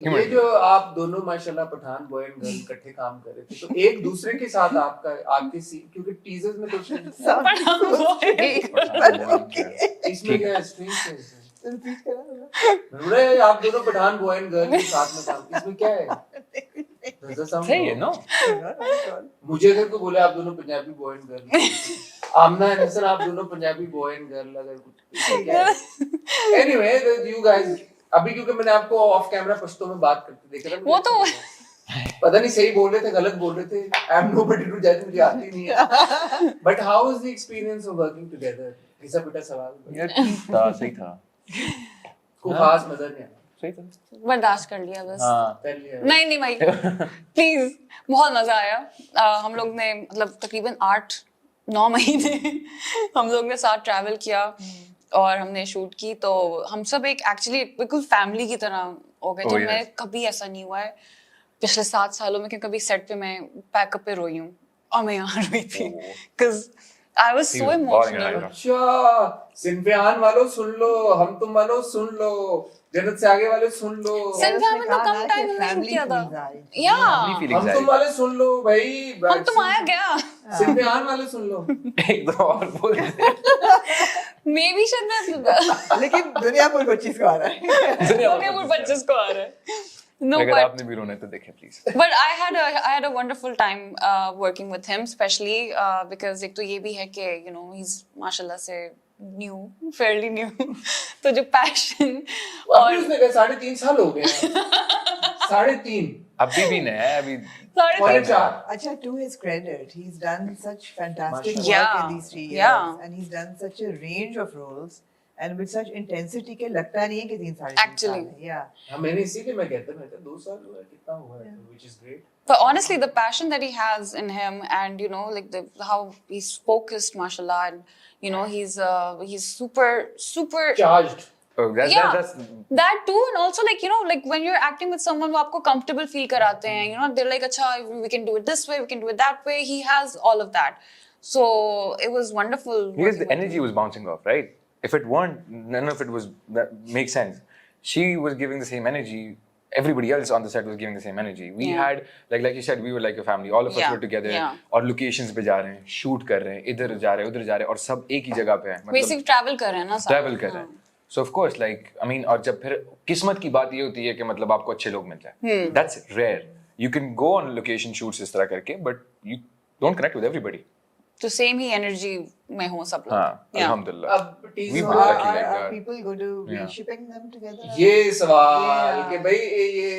ये जो आप दोनों माशाल्लाह पठान बॉय एंड गर्ल इकट्ठे काम कर रहे थे, तो एक दूसरे के साथ आपके सीन, क्योंकि टीजर्स में तो इसमें क्या स्ट्रिंग है, आप दोनों पठान बॉय एंड गर्ल के साथ में काम, इसमें क्या है? सही है नो? मुझे अगर कोई बोले आप दोनों Punjabi boy and girl, Amna and Hasan आप दोनों पंजाबी बॉय एंड गर्ल, अगर कुछ एनीवे यू गाइस, अभी क्योंकि मैंने आपको ऑफ कैमरा पश्तो में बात करते देखा था, वो तो पता नहीं सही बोल रहे थे गलत बोल रहे थे, आई एम नोबडी टू जज, मुझे आती नहीं है, but how was the experience of working together? घिसा पिटा सवाल यार ठीक था, सही था, कोई खास मजा नहीं आया, सही था, बर्दाश्त कर लिया बस। हाँ कर लिया नहीं भाई प्लीज, बहुत मजा आया। हम लोग ने मतलब तकरीबन 8-9 महीने हम लोग ने साथ ट्रैवल किया और हमने शूट की, तो हम सब एक एक्चुअली बिल्कुल फैमिली की तरह हो गए। Oh, तो yes. मैं कभी ऐसा नहीं हुआ है पिछले 7 सालों में कि कभी सेट पे मैं पैकअप पे रोई हूँ, और मैं यहाँ रोई थी because I was so was bawling emotional. her eyes अच्छा सिनफियान वालों सुन लो, हम तुम वालों सुन लो, जन्नत से आगे वाले सुन लो, सिनफियान में तो कम टाइम हमने किया था। या Family feelings हम आई। तुम वाले सुन लो भाई, हम तुम आया क्या? सिनफियान वाले सुन लो। एक दो और बोल दे। मे बी शायद मैं लेकिन दुनिया भर 25 को आ रहा है। दुनिया भर 25 को आ रहा है। No, अगर but आपने भी रोना है तो देखें please. but I had a wonderful time working with him, especially because एक तो ये भी है कि you know he's माशाल्लाह से fairly new तो जो passion अभी उसने कहा 3.5 साल हो गए हैं। 3.5 अभी भी नहीं है अभी। पौने 4। अच्छा, to his credit, he's done such fantastic work Yeah, in these 3 years, yeah. and he's done such a range of roles and with such intensity के लगता नहीं है कि 3 साल Actually. yeah. हाँ मैंने इसीलिए मैं कहता मैं 2 साल हुआ है, कितना हुआ है, which is great. But honestly, the passion that he has in him, and you know, like how he's focused, mashallah, and you know, he's super Charged. Oh, that's that too, and also like you know, like when you're acting with someone who आपको comfortable feel कराते हैं, you know, they're like, अच्छा, we can do it this way, we can do it that way. He has all of that, so it was wonderful. because working the with energy him. was bouncing off, right? If it weren't, none of it was that makes sense. She was giving the same energy. Everybody else on the set was giving the same energy. We Yeah. had like you said, we were like a family. All of us Yeah, were together. yeah. और locations पे जा रहे हैं, shoot कर रहे हैं, इधर जा रहे हैं, उधर जा रहे हैं, और सब एक ही जगह पे हैं. Basically travel कर रहे हैं ना साथ। ट्रैवल कर रहे हैं. So of course, like I mean, और जब फिर किस्मत की बात ये होती है कि मतलब आपको अच्छे लोग मिल जाए. That's rare. You can go on location shoots इस तरह करके, but you don't connect with everybody. तो सेम ही एनर्जी में हो सब लोग। हाँ, Yeah. अल्हम्दुलिल्लाह. अब We teaser were lucky like Are that. people going to be Yeah. shipping them together? ये सवाल Yeah. कि भाई ये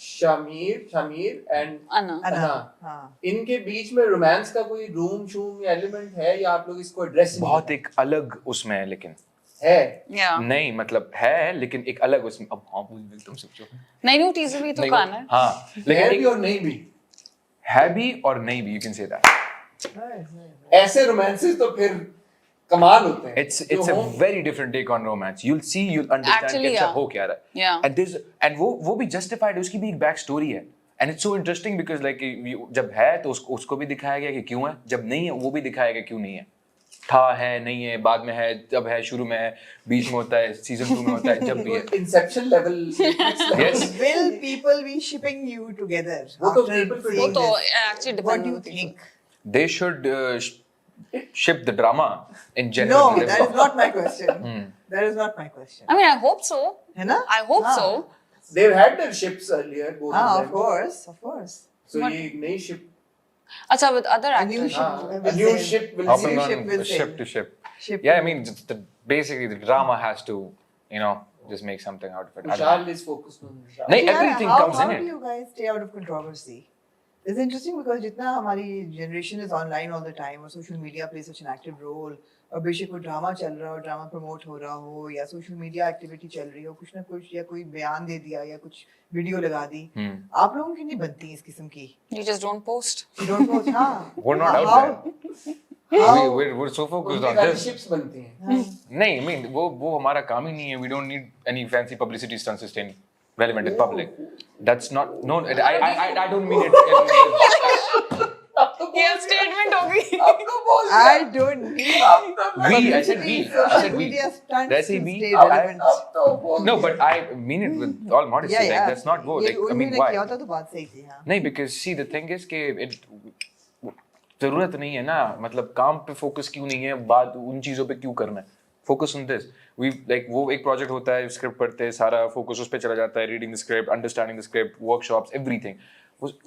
शामीर एंड अना अना, हाँ. इनके बीच में रोमांस का कोई रूम शूम या एलिमेंट है, या आप लोग इसको एड्रेस बहुत एक अलग उसमें है, लेकिन है? या नहीं मतलब है, लेकिन एक अलग उसमें. अब हाँ बोल तुम सोचो. नहीं न्यू टीजर भी तो नहीं, खाना है। हाँ है लेकिन भी एक और नहीं भी, है भी और नहीं भी. You can say that. Nice, nice. ऐसे रोमांसेस तो फिर कमाल होते हैं। It's जो a हों- very different take on romance. You'll see, you'll understand Actually, कि अच्छा yeah. हो क्या रहा है. Yeah. And वो भी justified है, उसकी भी एक बैक स्टोरी है. And it's so interesting because like जब है तो उसको भी दिखाया गया कि क्यों है, जब नहीं है वो भी दिखाया गया क्यों नहीं है. था है नहीं है, बाद में है, जब है शुरू में है, बीच में होता है, सीजन 2 में होता है, जब भी है. Inception level Yes. Will people be shipping you together? वो तो after people seeing वो तो this? Actually What do depend you होती है। think? They should ship the drama in No, general. that is not my question. That is not my question. I mean, I hope so. है ना? I hope हाँ. so. They've had their ships earlier, both हाँ, of of them. course, of course. So What? ये एक नई ship, अच्छा with other A new actors. ship. हाँ, will a new sail. ship will Hopping New sail. ship on will ship sail. to ship. Ship Yeah, I will mean, basically the drama has to, you know, just make something out of it. I don't know. Vishal is focused on Vishal. नहीं, Yeah, everything how, comes in how it. do you guys stay out of controversy? It's interesting because जितना हमारी generation is online all the time और social media plays such an active role, और बेशक कोई drama चल रहा हो, drama promote हो रहा हो, या सोशल मीडिया एक्टिविटी चल रही हो, कुछ ना कुछ, या कोई बयान दे दिया या कुछ वीडियो लगा दी, आप लोगों की नहीं बनती इस किस्म की. You just don't post. You don't post, हाँ. We're not out How- We're so focused उनकी on खाली this. ships बनती हैं। नहीं, I mean, वो हमारा काम ही नहीं है. We don't need any fancy publicity stunts to stay relevant in public. That's not, no, I don't mean it. अब तो ये स्टेटमेंट होगी। अब तो बोल दिया। I don't need अब तो We, I said we. I social said we. media stunts Did I say to we? stay I- relevant. अब तो बोल No, दिया। but I mean it with all modesty. Yeah, Like yeah. that's not go. ये Like I mean उन्होंने why? किया होता तो बात सही थी, हाँ. नहीं, because see the thing is कि जरूरत नहीं है ना, मतलब काम पे फोकस क्यों नहीं है, बात उन चीजों पे क्यों करना है, focus on this. We like वो एक प्रोजेक्ट होता है, स्क्रिप्ट पढ़ते हैं, सारा फोकस उस पे चला जाता है, reading the script, understanding the script, workshops, everything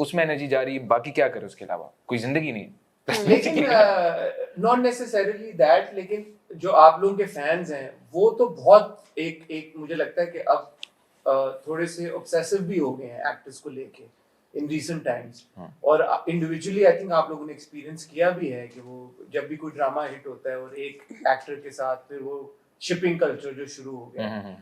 उसमें एनर्जी जा रही है, बाकी क्या करे उसके अलावा, कोई जिंदगी नहीं है. लेकिन नॉट नेसेसरीली दैट, लेकिन जो आप लोगों के फैंस हैं वो तो बहुत एक मुझे लगता है कि अब थोड़े से ऑब्सेसिव भी हो गए हैं एक्टर्स को लेके इन रीसेंट टाइम्स. और इंडिविजुअली आई थिंक आप लोगों ने एक्सपीरियंस किया भी है कि वो जब भी कोई ड्रामा हिट होता है और एक एक्टर के साथ फिर वो शिपिंग कल्चर जो शुरू हो गया,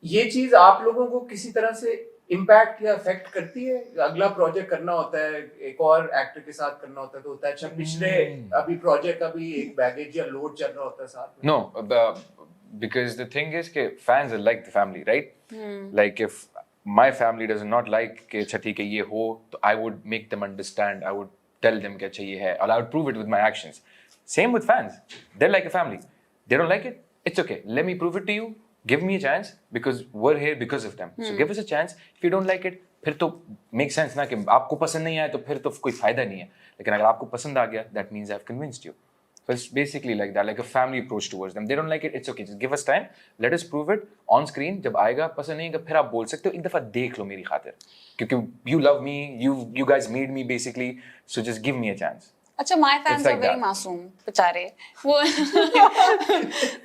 ये चीज आप लोगों को किसी तरह से इम्पैक्ट या अफेक्ट करती है? अगला प्रोजेक्ट करना होता है, एक और एक्टर के साथ करना होता है, तो होता है अच्छा पिछले अभी प्रोजेक्ट का भी एक बैगेज या लोड चल रहा होता है साथ में. No, because the thing is कि fans are like the family, right? Like if my family does not like कि अच्छा ठीक है ये हो, तो I would make them understand. I would tell them कि अच्छा ये है, and I would prove it with my actions. Same with fans. They're like a family. They don't like it. It's okay. Let me prove it to you. Give me a chance because we're here because of them. So give us a chance. If you don't like it, फिर तो make sense ना कि आपको पसंद नहीं आया तो फिर तो कोई फायदा नहीं है. लेकिन अगर आपको पसंद आ गया, that means I've convinced you. So it's basically like that, like a family approach towards them. They don't like it, it's okay. Just give us time. Let us prove it on screen. जब आएगा पसंद नहीं आएगा, फिर आप बोल सकते हो एक दफा देख लो मेरी खातिर. क्योंकि you love me, you guys made me basically. So just give me a chance. अच्छा, my fans like are very that. मासूम बेचारे. वो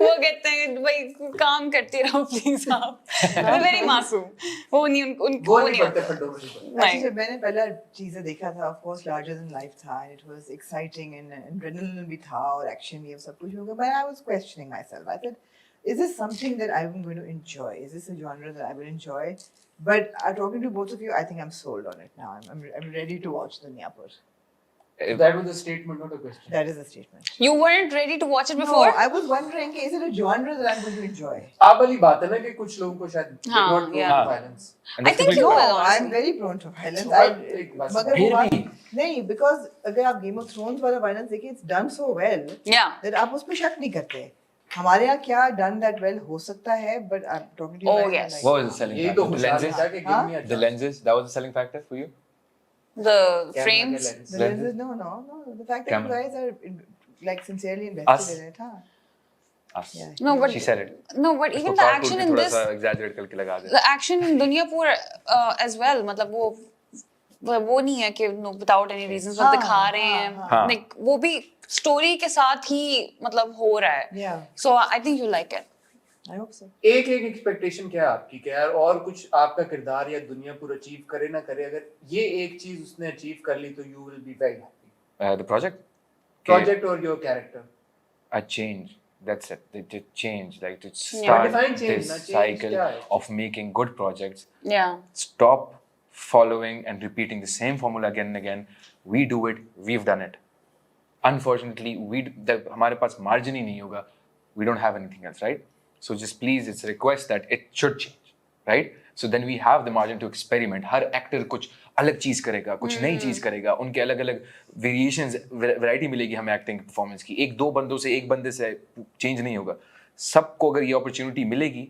कहते हैं भाई काम करती रहो प्लीज आप. वेरी मासूम. वो नहीं उनको वो वो नहीं नहीं पड़ते होता. फड्डों में नहीं पड़ते. Actually, नहीं. जब मैंने पहला चीजें देखा था, of course larger than life था, and it was exciting and adrenaline भी था और action भी सब कुछ हो गया, but I was questioning myself. I said, is this something that I'm going to enjoy? Is this a genre that I will enjoy? But talking to both of you, I think I'm sold on it now. I'm ready to watch Dunyapur. That was a statement, not a question. That is a statement. You weren't ready to watch it No, before? I was wondering, is it a genre that I'm going to enjoy? आप वाली बात है ना कि कुछ लोगों को शायद they हाँ, not prone yeah. to violence. And I think you No, will, I'm honestly. very prone to violence. एक बात मगर फिर वो बात भी? नहीं, because अगर आप Game of Thrones वाला violence देखिए, it's done so well Yeah. that आप उस पे शक नहीं करते. हमारे यहाँ क्या done that well हो सकता है, but I'm talking to you Oh, guys yes. like, What was the selling यही factor? तो The खुशहाली lenses? था कि हाँ? give me a The chance. lenses? That was the selling factor for you? The Camera frames. के lens. the lenses, no. The fact that Camera. you guys are like sincerely Us. invested in it, हाँ. Us. Yeah. No, but She said it. no, but even उसको the cartoon action पे in थोड़ा this, सा exaggerate करके लगा दे. the action in Dunyapur as well. मतलब वो नहीं है कि no, without any reasons बस हाँ, दिखा रहे हाँ, हैं. हाँ. Like वो भी story के साथ ही मतलब हो रहा है. Yeah. So I think you like it. I hope so. एक एक्सपेक्टेशन क्या है आपकी कि यार और कुछ आपका किरदार या दुनिया पूरा अचीव करे ना करे, अगर ये एक चीज उसने अचीव कर ली तो you will be very happy. The project? Project और your character. A change. That's it. To change, like to Yeah. start Define change, this ना, change cycle क्या है? of making good projects. Yeah. Stop following and repeating the same formula again and again. We do it. We've done it. Unfortunately, हमारे पास margin ही नहीं होगा. We don't have anything else, right? So just please, it's a request that it should change, right? So then we have the margin to experiment. Her actor कुछ अलग चीज करेगा, कुछ नई चीज करेगा, उनके अलग अलग वेरिएशंस, वैरायटी मिलेगी हमें एक्टिंग परफॉर्मेंस की. एक दो बंदों से एक बंदे से चेंज नहीं होगा. सबको अगर ये अपॉर्चुनिटी मिलेगी,